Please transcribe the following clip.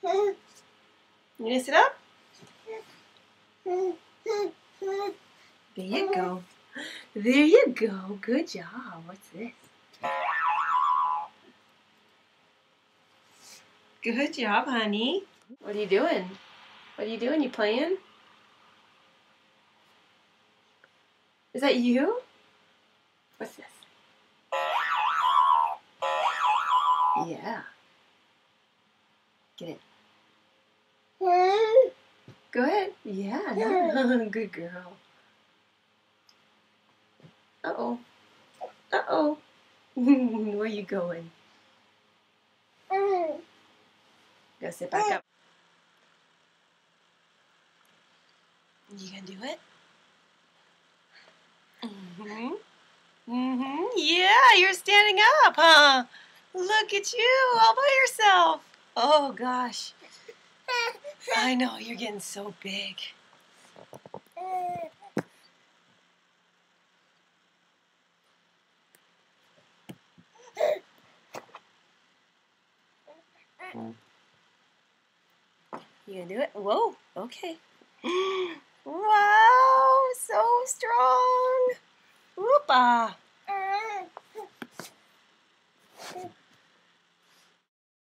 You gonna sit up? There you go. There you go. Good job. What's this? Good job, honey. What are you doing? What are you doing? You playing? Is that you? What's this? Yeah. Get it. Go ahead. Yeah. No. Good girl. Uh-oh. Uh-oh. Where are you going? Go sit back up. You gonna do it? Yeah, you're standing up, huh? Look at you all by yourself. Oh, gosh. I know, you're getting so big. You gonna do it? Whoa, okay. Wow, so strong. Whoop-ah.